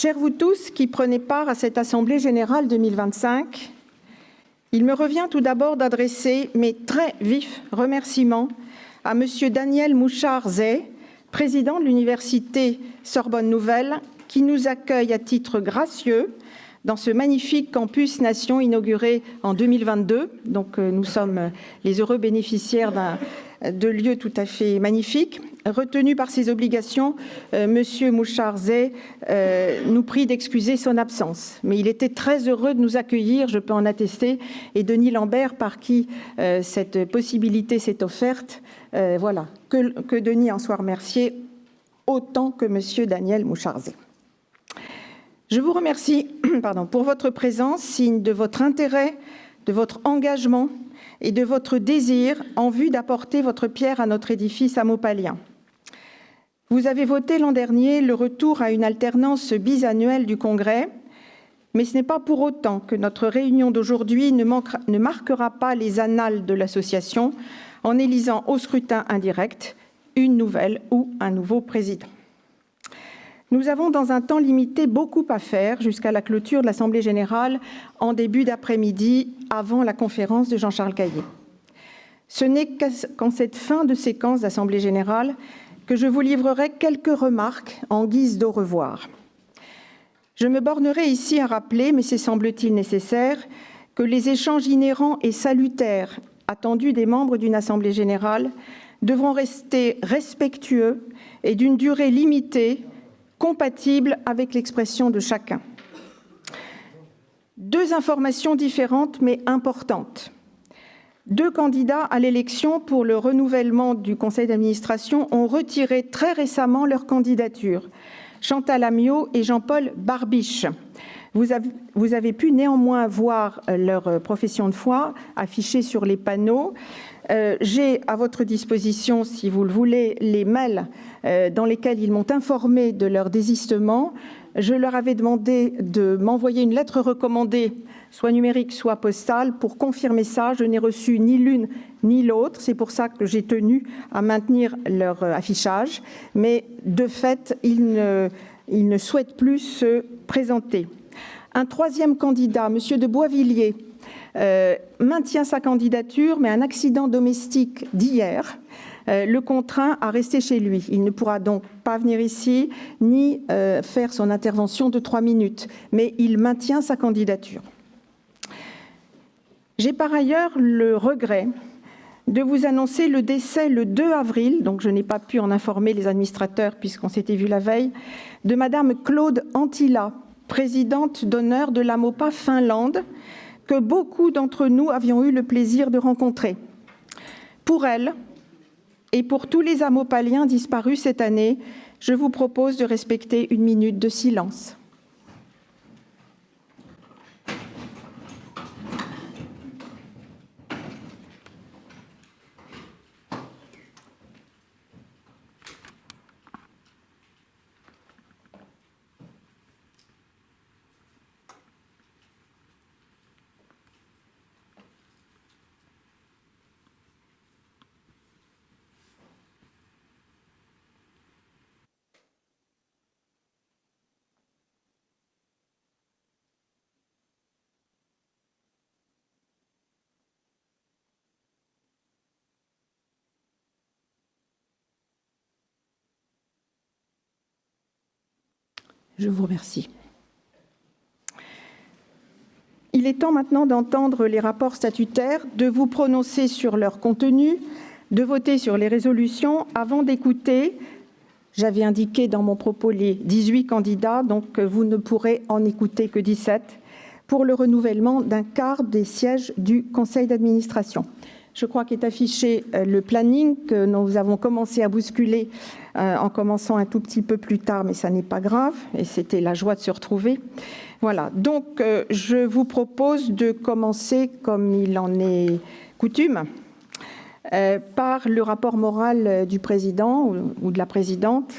Chers vous tous qui prenez part à cette Assemblée générale 2025, il me revient tout d'abord d'adresser mes très vifs remerciements à M. Daniel Mouchard-Zay, président de l'Université Sorbonne Nouvelle, qui nous accueille à titre gracieux dans ce magnifique campus Nation inauguré en 2022. Donc nous sommes les heureux bénéficiaires de lieux tout à fait magnifiques. Retenu par ses obligations, M. Mouchard-Zay nous prie d'excuser son absence. Mais il était très heureux de nous accueillir, je peux en attester, et Denis Lambert, par qui cette possibilité s'est offerte, voilà, que Denis en soit remercié autant que M. Daniel Mouchard-Zay. Je vous remercie pour votre présence, signe de votre intérêt, de votre engagement et de votre désir en vue d'apporter votre pierre à notre édifice hameaupalien. Vous avez voté l'an dernier le retour à une alternance bisannuelle du Congrès, mais ce n'est pas pour autant que notre réunion d'aujourd'hui ne marquera pas les annales de l'association en élisant au scrutin indirect une nouvelle ou un nouveau président. Nous avons, dans un temps limité, beaucoup à faire jusqu'à la clôture de l'Assemblée générale en début d'après-midi, avant la conférence de Jean-Charles Caillé. Ce n'est qu'en cette fin de séquence d'Assemblée générale que je vous livrerai quelques remarques en guise d'au revoir. Je me bornerai ici à rappeler, mais c'est semble-t-il nécessaire, que les échanges inhérents et salutaires attendus des membres d'une Assemblée générale devront rester respectueux et d'une durée limitée, compatible avec l'expression de chacun. Deux informations différentes mais importantes. Deux candidats à l'élection pour le renouvellement du conseil d'administration ont retiré très récemment leur candidature, Chantal Amiot et Jean-Paul Barbiche. Vous avez pu néanmoins voir leur profession de foi affichée sur les panneaux. J'ai à votre disposition, si vous le voulez, les mails dans lesquels ils m'ont informé de leur désistement. Je leur avais demandé de m'envoyer une lettre recommandée, soit numérique, soit postale, pour confirmer ça. Je n'ai reçu ni l'une ni l'autre. C'est pour ça que j'ai tenu à maintenir leur affichage. Mais de fait, ils ne souhaitent plus se présenter. Un troisième candidat, M. de Boisvilliers, maintient sa candidature, mais un accident domestique d'hier le contraint à rester chez lui. Il ne pourra donc pas venir ici ni faire son intervention de 3 minutes, mais il maintient sa candidature. J'ai par ailleurs le regret de vous annoncer le décès le 2 avril, donc je n'ai pas pu en informer les administrateurs puisqu'on s'était vu la veille, de Madame Claude Antila, présidente d'honneur de l'AMOPA Finlande, que beaucoup d'entre nous avions eu le plaisir de rencontrer. Pour elle et pour tous les hameaupaliens disparus cette année, je vous propose de respecter 1 minute de silence. Je vous remercie. Il est temps maintenant d'entendre les rapports statutaires, de vous prononcer sur leur contenu, de voter sur les résolutions avant d'écouter, j'avais indiqué dans mon propos les 18 candidats, donc vous ne pourrez en écouter que 17, pour le renouvellement d'un quart des sièges du conseil d'administration. Je crois qu'est affiché le planning que nous avons commencé à bousculer en commençant un tout petit peu plus tard, mais ça n'est pas grave, et c'était la joie de se retrouver. Voilà, donc je vous propose de commencer, comme il en est coutume, par le rapport moral du président ou de la présidente.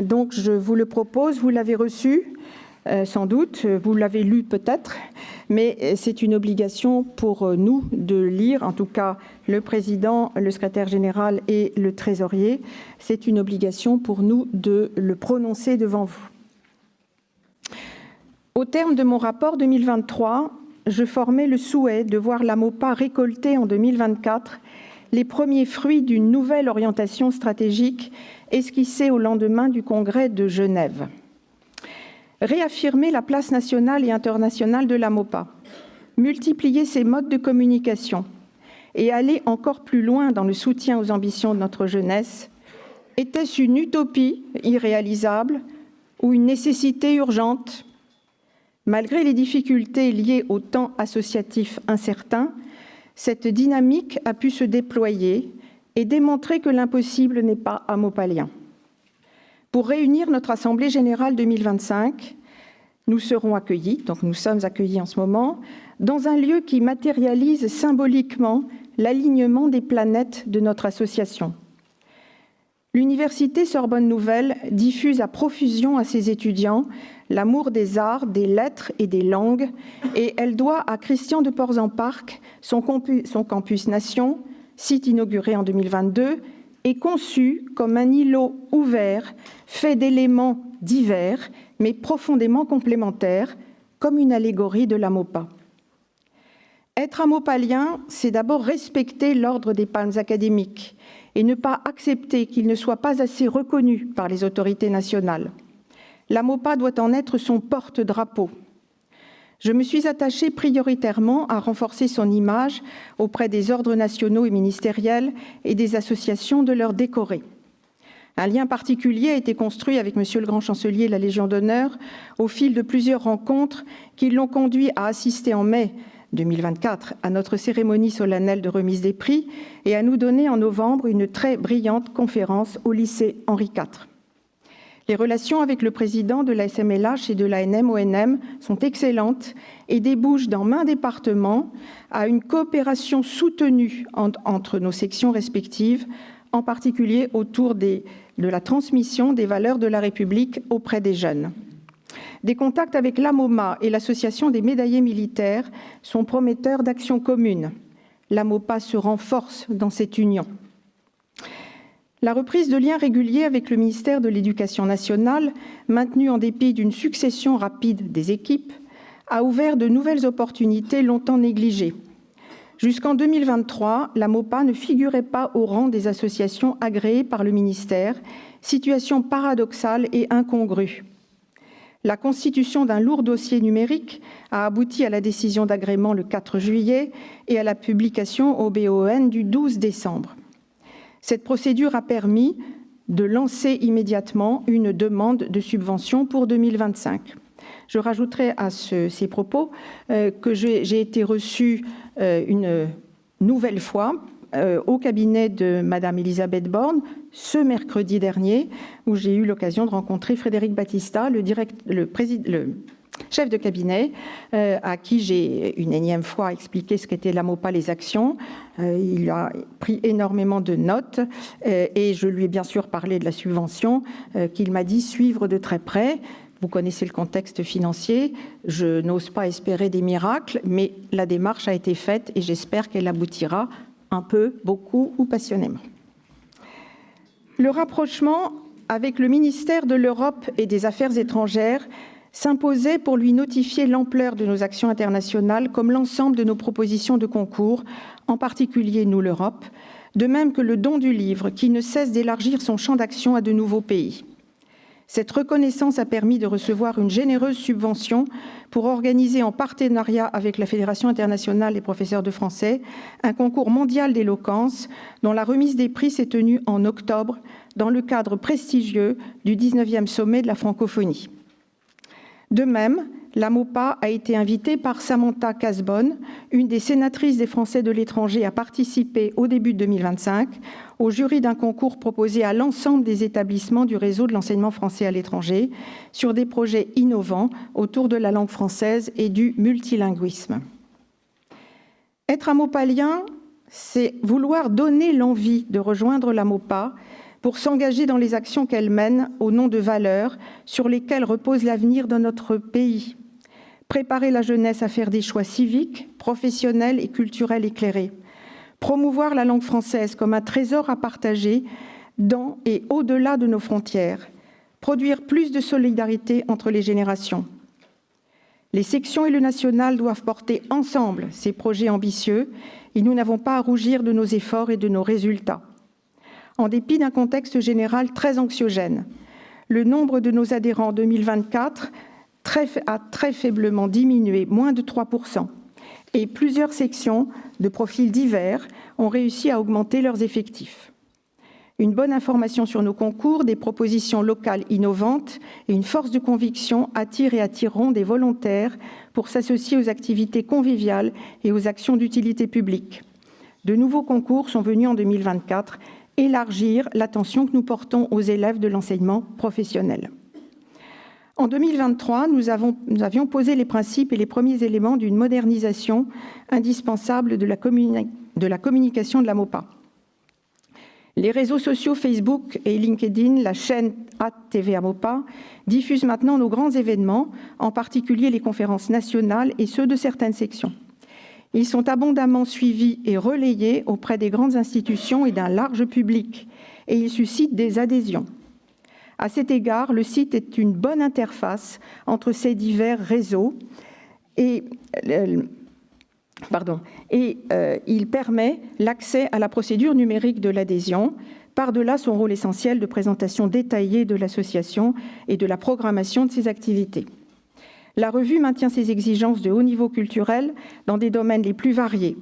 Donc je vous le propose, vous l'avez reçu, sans doute, vous l'avez lu peut-être, mais c'est une obligation pour nous de lire, en tout cas le président, le secrétaire général et le trésorier, c'est une obligation pour nous de le prononcer devant vous. Au terme de mon rapport 2023, je formais le souhait de voir la MOPA récolter en 2024 les premiers fruits d'une nouvelle orientation stratégique esquissée au lendemain du Congrès de Genève. Réaffirmer la place nationale et internationale de la MOPA, multiplier ses modes de communication et aller encore plus loin dans le soutien aux ambitions de notre jeunesse, était-ce une utopie irréalisable ou une nécessité urgente ? Malgré les difficultés liées au temps associatif incertain, cette dynamique a pu se déployer et démontrer que l'impossible n'est pas amopalien. Pour réunir notre Assemblée générale 2025, nous serons accueillis, donc nous sommes accueillis en ce moment, dans un lieu qui matérialise symboliquement l'alignement des planètes de notre association. L'Université Sorbonne Nouvelle diffuse à profusion à ses étudiants l'amour des arts, des lettres et des langues, et elle doit à Christian de Portzamparc son campus Nation, site inauguré en 2022, et conçu comme un îlot ouvert, fait d'éléments divers, mais profondément complémentaires, comme une allégorie de la MOPA. Être amopalien, c'est d'abord respecter l'ordre des palmes académiques et ne pas accepter qu'il ne soit pas assez reconnu par les autorités nationales. La MOPA doit en être son porte-drapeau. Je me suis attachée prioritairement à renforcer son image auprès des ordres nationaux et ministériels et des associations de leur décorés. Un lien particulier a été construit avec Monsieur le Grand Chancelier de la Légion d'honneur au fil de plusieurs rencontres qui l'ont conduit à assister en mai 2024 à notre cérémonie solennelle de remise des prix et à nous donner en novembre une très brillante conférence au lycée Henri IV. Les relations avec le président de la SMLH et de l'ANM-ONM sont excellentes et débouchent dans maints départements à une coopération soutenue entre nos sections respectives, en particulier autour de la transmission des valeurs de la République auprès des jeunes. Des contacts avec l'AMOMA et l'Association des médaillés militaires sont prometteurs d'actions communes. L'AMOPA se renforce dans cette union. La reprise de liens réguliers avec le ministère de l'Éducation nationale, maintenue en dépit d'une succession rapide des équipes, a ouvert de nouvelles opportunités longtemps négligées. Jusqu'en 2023, la MOPA ne figurait pas au rang des associations agréées par le ministère, situation paradoxale et incongrue. La constitution d'un lourd dossier numérique a abouti à la décision d'agrément le 4 juillet et à la publication au BON du 12 décembre. Cette procédure a permis de lancer immédiatement une demande de subvention pour 2025. Je rajouterai à ces propos que j'ai été reçue une nouvelle fois au cabinet de Madame Elisabeth Borne ce mercredi dernier, où j'ai eu l'occasion de rencontrer Frédéric Battista, le chef de cabinet, à qui j'ai une énième fois expliqué ce qu'était la MOPA, les actions. Il a pris énormément de notes et je lui ai bien sûr parlé de la subvention qu'il m'a dit suivre de très près. Vous connaissez le contexte financier, je n'ose pas espérer des miracles, mais la démarche a été faite et j'espère qu'elle aboutira un peu, beaucoup ou passionnément. Le rapprochement avec le ministère de l'Europe et des Affaires étrangères s'imposait pour lui notifier l'ampleur de nos actions internationales comme l'ensemble de nos propositions de concours, en particulier Nous l'Europe, de même que le don du livre qui ne cesse d'élargir son champ d'action à de nouveaux pays. Cette reconnaissance a permis de recevoir une généreuse subvention pour organiser en partenariat avec la Fédération internationale des professeurs de français un concours mondial d'éloquence dont la remise des prix s'est tenue en octobre dans le cadre prestigieux du 19e sommet de la francophonie. De même, la MOPA a été invitée par Samantha Casbonne, une des sénatrices des Français de l'étranger, à participer au début de 2025 au jury d'un concours proposé à l'ensemble des établissements du réseau de l'enseignement français à l'étranger sur des projets innovants autour de la langue française et du multilinguisme. Être amopalien, c'est vouloir donner l'envie de rejoindre la MOPA pour s'engager dans les actions qu'elle mène au nom de valeurs sur lesquelles repose l'avenir de notre pays. Préparer la jeunesse à faire des choix civiques, professionnels et culturels éclairés. Promouvoir la langue française comme un trésor à partager dans et au-delà de nos frontières. Produire plus de solidarité entre les générations. Les sections et le national doivent porter ensemble ces projets ambitieux et nous n'avons pas à rougir de nos efforts et de nos résultats. En dépit d'un contexte général très anxiogène, le nombre de nos adhérents en 2024 a très faiblement diminué, moins de 3%, et plusieurs sections de profils divers ont réussi à augmenter leurs effectifs. Une bonne information sur nos concours, des propositions locales innovantes et une force de conviction attirent et attireront des volontaires pour s'associer aux activités conviviales et aux actions d'utilité publique. De nouveaux concours sont venus en 2024 élargir l'attention que nous portons aux élèves de l'enseignement professionnel. En 2023, nous avions posé les principes et les premiers éléments d'une modernisation indispensable de la communication de la MOPA. Les réseaux sociaux Facebook et LinkedIn, la chaîne @TVA MOPA, diffusent maintenant nos grands événements, en particulier les conférences nationales et ceux de certaines sections. Ils sont abondamment suivis et relayés auprès des grandes institutions et d'un large public, et ils suscitent des adhésions. À cet égard, le site est une bonne interface entre ces divers réseaux et il permet l'accès à la procédure numérique de l'adhésion, par-delà son rôle essentiel de présentation détaillée de l'association et de la programmation de ses activités. La revue maintient ses exigences de haut niveau culturel dans des domaines les plus variés.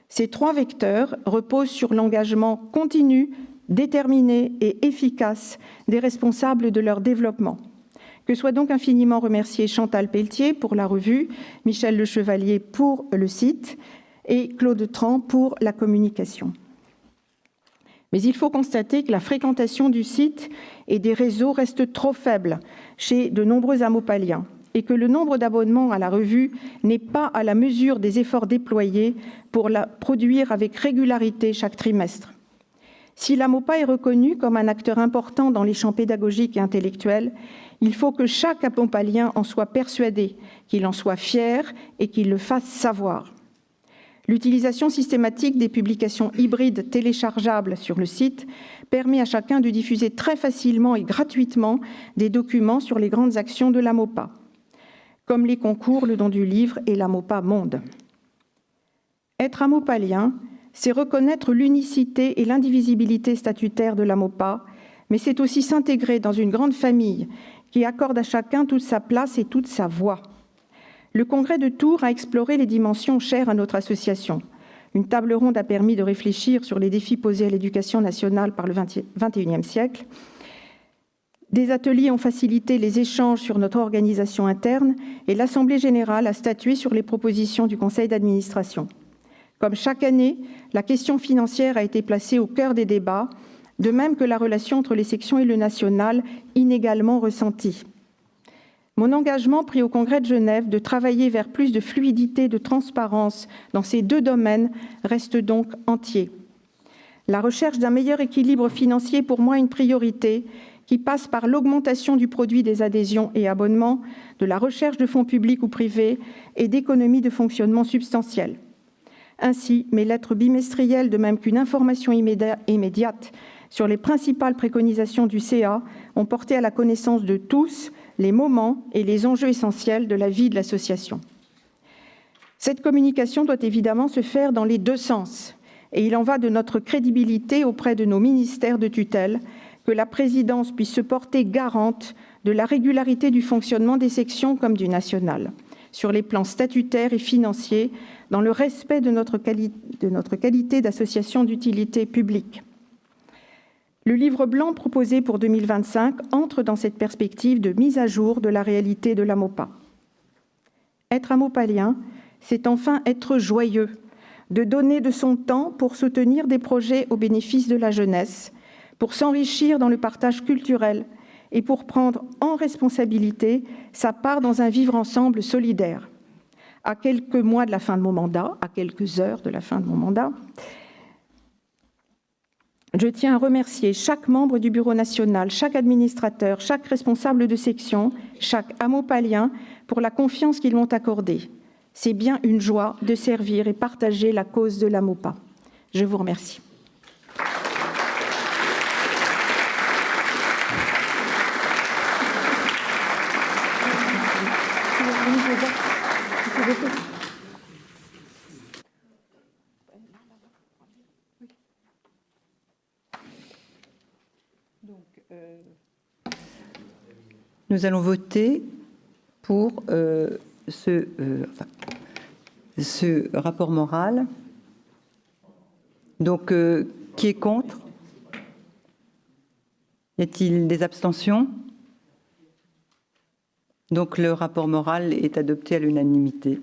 Ces 3 vecteurs reposent sur l'engagement continu, déterminé et efficace des responsables de leur développement. Que soit donc infiniment remercié Chantal Pelletier pour la revue, Michel Le Chevalier pour le site et Claude Tran pour la communication. Mais il faut constater que la fréquentation du site et des réseaux reste trop faible chez de nombreux amopaliens et que le nombre d'abonnements à la revue n'est pas à la mesure des efforts déployés pour la produire avec régularité chaque trimestre. Si la MOPA est reconnue comme un acteur important dans les champs pédagogiques et intellectuels, il faut que chaque apompalien en soit persuadé, qu'il en soit fier et qu'il le fasse savoir. L'utilisation systématique des publications hybrides téléchargeables sur le site permet à chacun de diffuser très facilement et gratuitement des documents sur les grandes actions de la MOPA, comme les concours, le don du livre et la MOPA Monde. Être amopalien, c'est reconnaître l'unicité et l'indivisibilité statutaire de la MOPA, mais c'est aussi s'intégrer dans une grande famille qui accorde à chacun toute sa place et toute sa voix. Le Congrès de Tours a exploré les dimensions chères à notre association. Une table ronde a permis de réfléchir sur les défis posés à l'éducation nationale par le XXIe siècle. Des ateliers ont facilité les échanges sur notre organisation interne et l'Assemblée générale a statué sur les propositions du Conseil d'administration. Comme chaque année, la question financière a été placée au cœur des débats, de même que la relation entre les sections et le national, inégalement ressentie. Mon engagement pris au Congrès de Genève de travailler vers plus de fluidité, de transparence dans ces 2 domaines reste donc entier. La recherche d'un meilleur équilibre financier est pour moi une priorité qui passe par l'augmentation du produit des adhésions et abonnements, de la recherche de fonds publics ou privés et d'économies de fonctionnement substantielles. Ainsi, mes lettres bimestrielles, de même qu'une information immédiate sur les principales préconisations du CA, ont porté à la connaissance de tous les moments et les enjeux essentiels de la vie de l'association. Cette communication doit évidemment se faire dans les 2 sens, et il en va de notre crédibilité auprès de nos ministères de tutelle, que la présidence puisse se porter garante de la régularité du fonctionnement des sections comme du national, sur les plans statutaires et financiers, dans le respect de notre qualité d'association d'utilité publique. Le livre blanc proposé pour 2025 entre dans cette perspective de mise à jour de la réalité de la MOPA. Être amopalien, c'est enfin être joyeux, de donner de son temps pour soutenir des projets au bénéfice de la jeunesse, pour s'enrichir dans le partage culturel et pour prendre en responsabilité sa part dans un vivre ensemble solidaire. À quelques mois de la fin de mon mandat, à quelques heures de la fin de mon mandat, je tiens à remercier chaque membre du Bureau national, chaque administrateur, chaque responsable de section, chaque amopalien pour la confiance qu'ils m'ont accordée. C'est bien une joie de servir et partager la cause de la MOPA. Je vous remercie. Nous allons voter pour ce rapport moral. Donc, qui est contre? Y a-t-il des abstentions? Donc, le rapport moral est adopté à l'unanimité.